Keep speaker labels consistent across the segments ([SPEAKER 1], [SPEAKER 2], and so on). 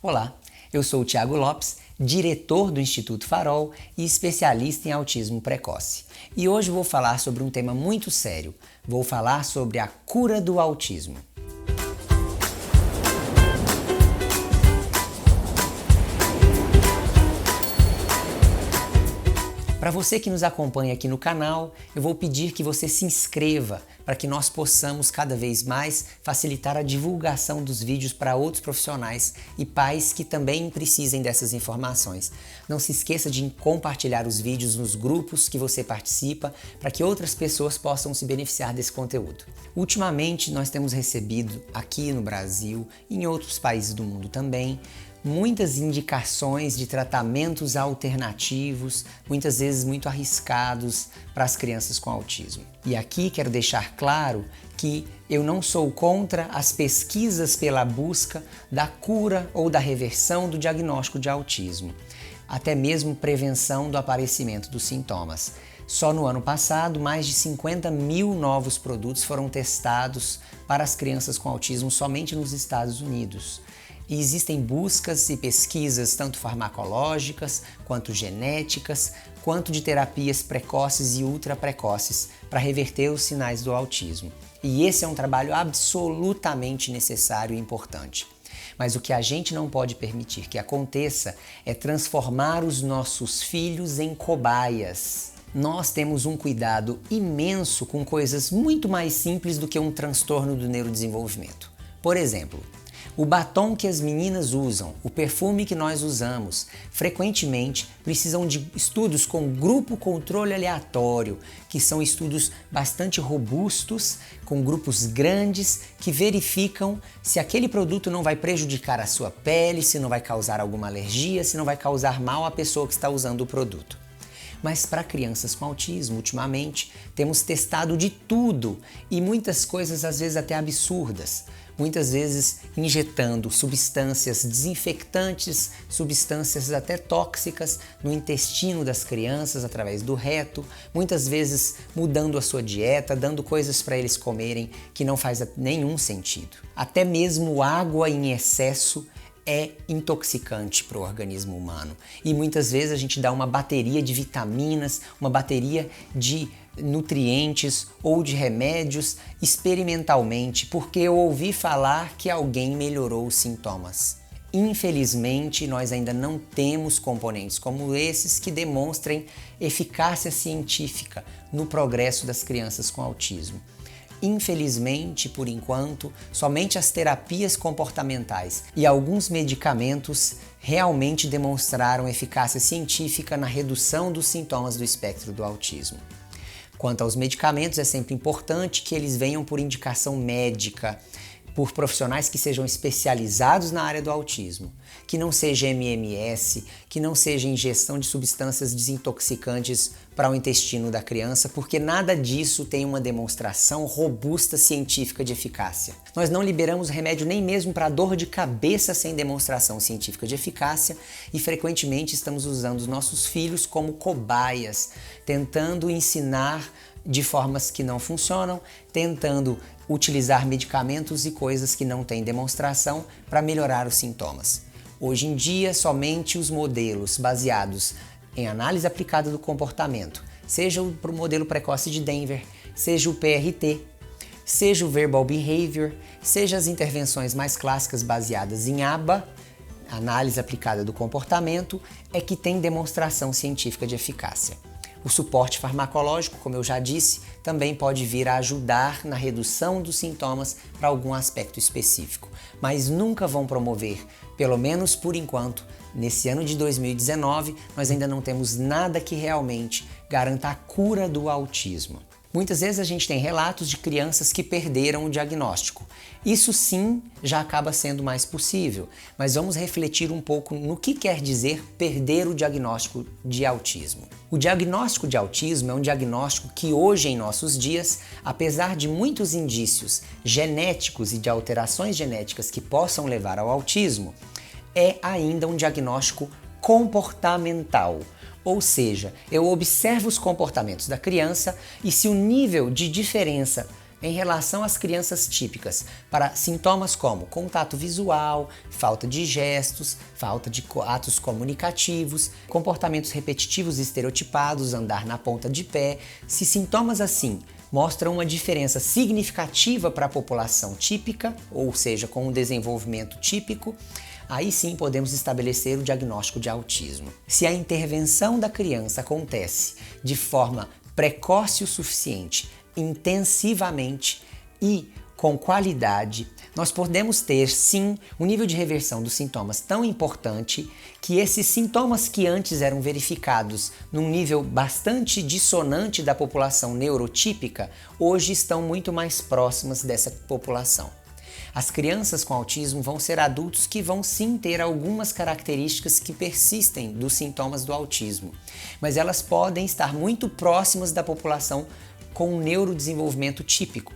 [SPEAKER 1] Olá, eu sou o Thiago Lopes, diretor do Instituto Farol e especialista em autismo precoce. E hoje vou falar sobre um tema muito sério. Vou falar sobre a cura do autismo. Para você que nos acompanha aqui no canal, eu vou pedir que você se inscreva para que nós possamos cada vez mais facilitar a divulgação dos vídeos para outros profissionais e pais que também precisem dessas informações. Não se esqueça de compartilhar os vídeos nos grupos que você participa para que outras pessoas possam se beneficiar desse conteúdo. Ultimamente nós temos recebido aqui no Brasil e em outros países do mundo também muitas indicações de tratamentos alternativos, muitas vezes muito arriscados para as crianças com autismo. E aqui quero deixar claro que eu não sou contra as pesquisas pela busca da cura ou da reversão do diagnóstico de autismo, até mesmo prevenção do aparecimento dos sintomas. Só no ano passado, mais de 50 mil novos produtos foram testados para as crianças com autismo somente nos Estados Unidos. E existem buscas e pesquisas tanto farmacológicas, quanto genéticas, quanto de terapias precoces e ultra precoces para reverter os sinais do autismo. E esse é um trabalho absolutamente necessário e importante. Mas o que a gente não pode permitir que aconteça é transformar os nossos filhos em cobaias. Nós temos um cuidado imenso com coisas muito mais simples do que um transtorno do neurodesenvolvimento. Por exemplo, o batom que as meninas usam, o perfume que nós usamos, frequentemente precisam de estudos com grupo controle aleatório, que são estudos bastante robustos, com grupos grandes, que verificam se aquele produto não vai prejudicar a sua pele, se não vai causar alguma alergia, se não vai causar mal à pessoa que está usando o produto. Mas para crianças com autismo, ultimamente, temos testado de tudo e muitas coisas às vezes até absurdas. Muitas vezes injetando substâncias desinfectantes, substâncias até tóxicas no intestino das crianças através do reto, muitas vezes mudando a sua dieta, dando coisas para eles comerem que não faz nenhum sentido. Até mesmo água em excesso é intoxicante para o organismo humano. E muitas vezes a gente dá uma bateria de vitaminas, uma bateria de nutrientes ou de remédios experimentalmente, porque eu ouvi falar que alguém melhorou os sintomas. Infelizmente, nós ainda não temos componentes como esses que demonstrem eficácia científica no progresso das crianças com autismo. Infelizmente, por enquanto, somente as terapias comportamentais e alguns medicamentos realmente demonstraram eficácia científica na redução dos sintomas do espectro do autismo. Quanto aos medicamentos, é sempre importante que eles venham por indicação médica, por profissionais que sejam especializados na área do autismo, que não seja MMS, que não seja injeção de substâncias desintoxicantes para o intestino da criança, porque nada disso tem uma demonstração robusta científica de eficácia. Nós não liberamos remédio nem mesmo para dor de cabeça sem demonstração científica de eficácia e frequentemente estamos usando os nossos filhos como cobaias, tentando ensinar de formas que não funcionam, tentando utilizar medicamentos e coisas que não têm demonstração para melhorar os sintomas. Hoje em dia, somente os modelos baseados em análise aplicada do comportamento, seja o modelo precoce de Denver, seja o PRT, seja o Verbal Behavior, seja as intervenções mais clássicas baseadas em ABA, análise aplicada do comportamento, é que tem demonstração científica de eficácia. O suporte farmacológico, como eu já disse, também pode vir a ajudar na redução dos sintomas para algum aspecto específico, mas nunca vão promover, pelo menos por enquanto, nesse ano de 2019, nós ainda não temos nada que realmente garanta a cura do autismo. Muitas vezes a gente tem relatos de crianças que perderam o diagnóstico. Isso sim já acaba sendo mais possível, mas vamos refletir um pouco no que quer dizer perder o diagnóstico de autismo. O diagnóstico de autismo é um diagnóstico que hoje em nossos dias, apesar de muitos indícios genéticos e de alterações genéticas que possam levar ao autismo, é ainda um diagnóstico comportamental. Ou seja, eu observo os comportamentos da criança e se o nível de diferença em relação às crianças típicas para sintomas como contato visual, falta de gestos, falta de atos comunicativos, comportamentos repetitivos e estereotipados, andar na ponta de pé. Se sintomas assim mostram uma diferença significativa para a população típica, ou seja, com um desenvolvimento típico, aí sim podemos estabelecer o diagnóstico de autismo. Se a intervenção da criança acontece de forma precoce o suficiente, intensivamente e com qualidade, nós podemos ter sim um nível de reversão dos sintomas tão importante que esses sintomas que antes eram verificados num nível bastante dissonante da população neurotípica, hoje estão muito mais próximas dessa população. As crianças com autismo vão ser adultos que vão sim ter algumas características que persistem dos sintomas do autismo, mas elas podem estar muito próximas da população com neurodesenvolvimento típico,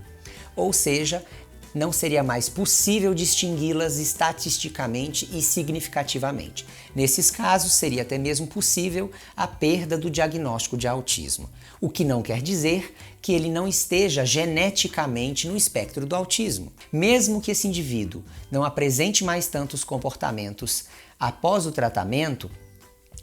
[SPEAKER 1] ou seja, não seria mais possível distingui-las estatisticamente e significativamente. Nesses casos, seria até mesmo possível a perda do diagnóstico de autismo, o que não quer dizer que ele não esteja geneticamente no espectro do autismo. Mesmo que esse indivíduo não apresente mais tantos comportamentos após o tratamento,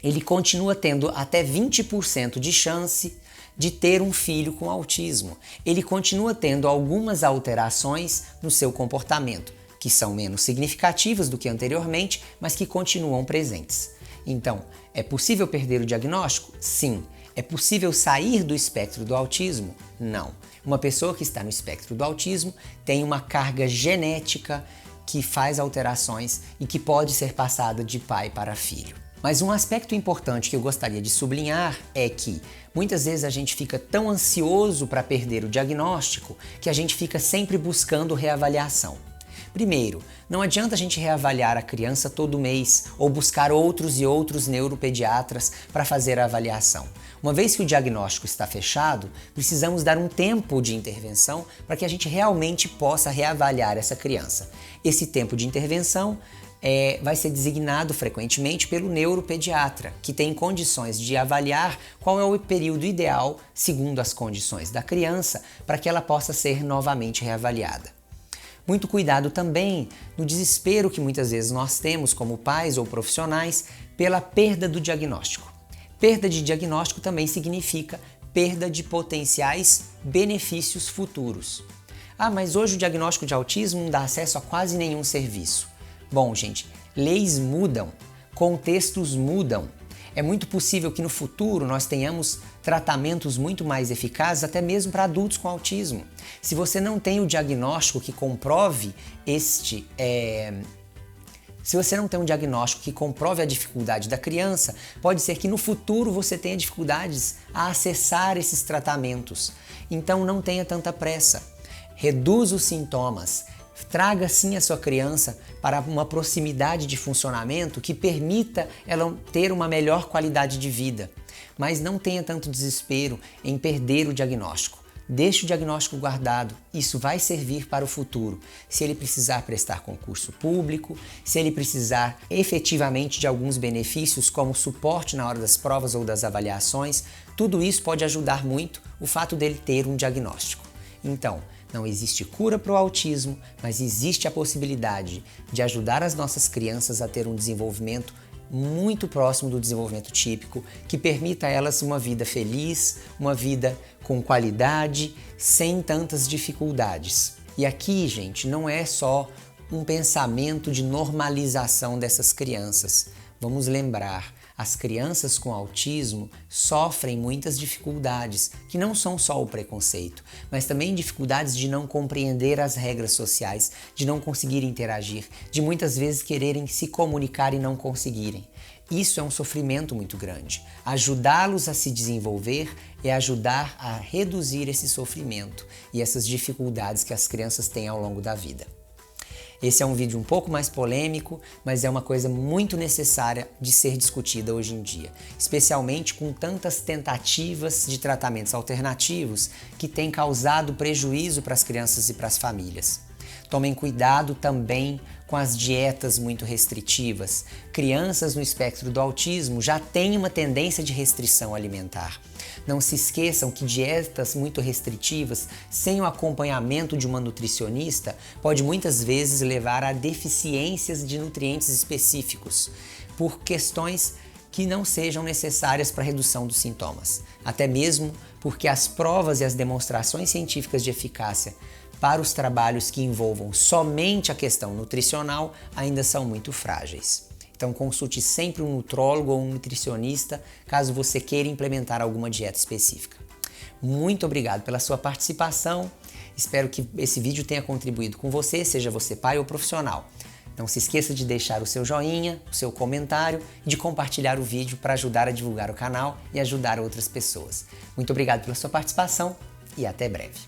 [SPEAKER 1] ele continua tendo até 20% de chance de ter um filho com autismo. Ele continua tendo algumas alterações no seu comportamento, que são menos significativas do que anteriormente, mas que continuam presentes. Então, é possível perder o diagnóstico? Sim. É possível sair do espectro do autismo? Não. Uma pessoa que está no espectro do autismo tem uma carga genética que faz alterações e que pode ser passada de pai para filho. Mas um aspecto importante que eu gostaria de sublinhar é que muitas vezes a gente fica tão ansioso para perder o diagnóstico que a gente fica sempre buscando reavaliação. Primeiro, não adianta a gente reavaliar a criança todo mês ou buscar outros e outros neuropediatras para fazer a avaliação. Uma vez que o diagnóstico está fechado, precisamos dar um tempo de intervenção para que a gente realmente possa reavaliar essa criança. Esse tempo de intervenção vai ser designado frequentemente pelo neuropediatra, que tem condições de avaliar qual é o período ideal, segundo as condições da criança, para que ela possa ser novamente reavaliada. Muito cuidado também no desespero que muitas vezes nós temos como pais ou profissionais pela perda do diagnóstico. Perda de diagnóstico também significa perda de potenciais benefícios futuros. Ah, mas hoje o diagnóstico de autismo não dá acesso a quase nenhum serviço. Bom, gente, leis mudam, contextos mudam. É muito possível que no futuro nós tenhamos tratamentos muito mais eficazes, até mesmo para adultos com autismo. Se você não tem o diagnóstico que comprove Se você não tem um diagnóstico que comprove a dificuldade da criança, pode ser que no futuro você tenha dificuldades a acessar esses tratamentos. Então não tenha tanta pressa. Reduza os sintomas. Traga sim a sua criança para uma proximidade de funcionamento que permita ela ter uma melhor qualidade de vida. Mas não tenha tanto desespero em perder o diagnóstico. Deixe o diagnóstico guardado, isso vai servir para o futuro. Se ele precisar prestar concurso público, se ele precisar efetivamente de alguns benefícios como suporte na hora das provas ou das avaliações, tudo isso pode ajudar muito o fato dele ter um diagnóstico. Então, não existe cura para o autismo, mas existe a possibilidade de ajudar as nossas crianças a ter um desenvolvimento muito próximo do desenvolvimento típico, que permita a elas uma vida feliz, uma vida com qualidade, sem tantas dificuldades. E aqui, gente, não é só um pensamento de normalização dessas crianças. Vamos lembrar, as crianças com autismo sofrem muitas dificuldades, que não são só o preconceito, mas também dificuldades de não compreender as regras sociais, de não conseguir interagir, de muitas vezes quererem se comunicar e não conseguirem. Isso é um sofrimento muito grande. Ajudá-los a se desenvolver é ajudar a reduzir esse sofrimento e essas dificuldades que as crianças têm ao longo da vida. Esse é um vídeo um pouco mais polêmico, mas é uma coisa muito necessária de ser discutida hoje em dia, especialmente com tantas tentativas de tratamentos alternativos que têm causado prejuízo para as crianças e para as famílias. Tomem cuidado também com as dietas muito restritivas. Crianças no espectro do autismo já têm uma tendência de restrição alimentar. Não se esqueçam que dietas muito restritivas, sem o acompanhamento de uma nutricionista, pode muitas vezes levar a deficiências de nutrientes específicos, por questões que não sejam necessárias para a redução dos sintomas. Até mesmo porque as provas e as demonstrações científicas de eficácia para os trabalhos que envolvam somente a questão nutricional ainda são muito frágeis. Então consulte sempre um nutrólogo ou um nutricionista caso você queira implementar alguma dieta específica. Muito obrigado pela sua participação. Espero que esse vídeo tenha contribuído com você, seja você pai ou profissional. Não se esqueça de deixar o seu joinha, o seu comentário e de compartilhar o vídeo para ajudar a divulgar o canal e ajudar outras pessoas. Muito obrigado pela sua participação e até breve.